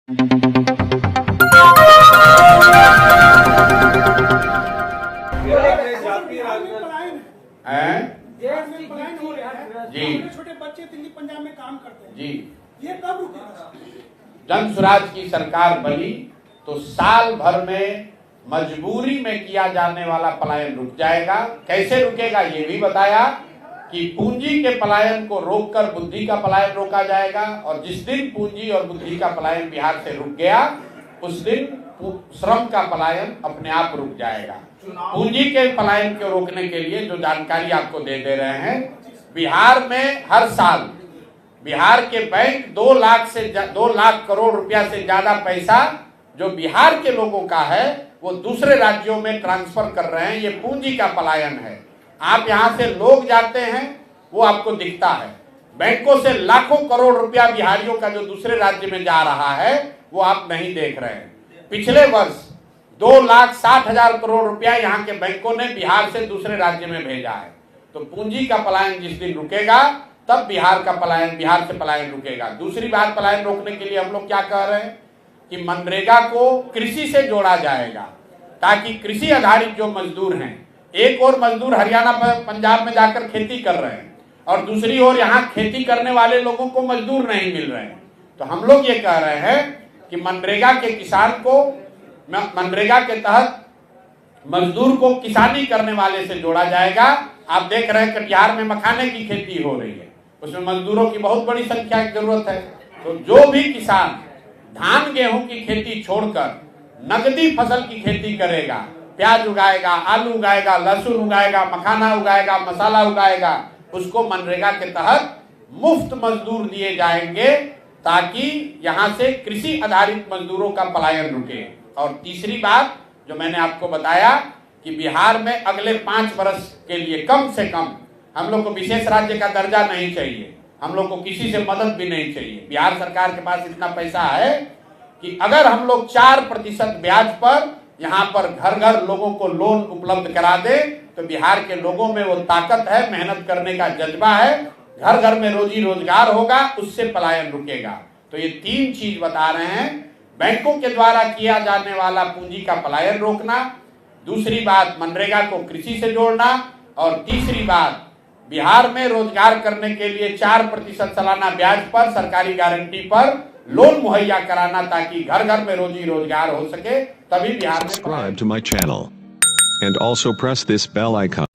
जी, छोटे बच्चे दिल्ली पंजाब में काम करते हैं जी, ये कब रुकेगा? जन स्वराज की सरकार बनी तो साल भर में मजबूरी में किया जाने वाला पलायन रुक जाएगा। कैसे रुकेगा ये भी बताया कि पूंजी के पलायन को रोककर बुद्धि का पलायन रोका जाएगा, और जिस दिन पूंजी और बुद्धि का पलायन बिहार से रुक गया उस दिन श्रम का पलायन अपने आप रुक जाएगा। पूंजी के पलायन को रोकने के लिए जो जानकारी आपको दे रहे हैं, बिहार में हर साल बिहार के बैंक 2 लाख करोड़ रुपया से ज्यादा पैसा जो बिहार के लोगों का है वो दूसरे राज्यों में ट्रांसफर कर रहे हैं। ये पूंजी का पलायन है। आप यहाँ से लोग जाते हैं वो आपको दिखता है, बैंकों से लाखों करोड़ रुपया बिहारियों का जो दूसरे राज्य में जा रहा है वो आप नहीं देख रहे हैं। पिछले वर्ष 2,60,000 करोड़ रुपया यहाँ के बैंकों ने बिहार से दूसरे राज्य में भेजा है। तो पूंजी का पलायन जिस दिन रुकेगा तब बिहार से पलायन रुकेगा। दूसरी बात, पलायन रोकने के लिए हम लोग क्या कह रहे हैं कि मनरेगा को कृषि से जोड़ा जाएगा, ताकि कृषि आधारित जो मजदूर हैं, एक और मजदूर हरियाणा पंजाब में जाकर खेती कर रहे हैं और दूसरी ओर यहाँ खेती करने वाले लोगों को मजदूर नहीं मिल रहे हैं। तो हम लोग ये कह रहे हैं कि मनरेगा के किसान को मनरेगा के तहत मजदूर को किसानी करने वाले से जोड़ा जाएगा। आप देख रहे हैं कटिहार में मखाने की खेती हो रही है, उसमें मजदूरों की बहुत बड़ी संख्या की जरूरत है। तो जो भी किसान धान गेहूं की खेती छोड़कर नगदी फसल की खेती करेगा, प्याज उगाएगा, आलू उगाएगा, लहसुन उगाएगा, मखाना उगाएगा, मसाला उगाएगा, उसको मनरेगा के तहत मुफ्त मजदूर दिए जाएंगे, ताकि यहाँ से कृषि आधारित मजदूरों का पलायन रुके। और तीसरी बात जो मैंने आपको बताया कि बिहार में अगले 5 वर्ष के लिए कम से कम हम लोग को विशेष राज्य का दर्जा नहीं चाहिए, हम लोग को किसी से मदद भी नहीं चाहिए। बिहार सरकार के पास इतना पैसा है कि अगर हम लोग 4% ब्याज पर यहाँ पर घर घर लोगों को लोन उपलब्ध करा दे तो बिहार के लोगों में वो ताकत है, मेहनत करने का जज्बा है, घर घर में रोजी रोजगार होगा, उससे पलायन रुकेगा। तो ये 3 चीज बता रहे हैं, बैंकों के द्वारा किया जाने वाला पूंजी का पलायन रोकना, दूसरी बात मनरेगा को कृषि से जोड़ना, और तीसरी बात बिहार में रोजगार करने के लिए 4% सालाना ब्याज पर सरकारी गारंटी पर लोन मुहैया कराना, ताकि घर घर में रोजी रोजगार हो सके, तभी बिहार में। Subscribe to my channel and also press this bell icon.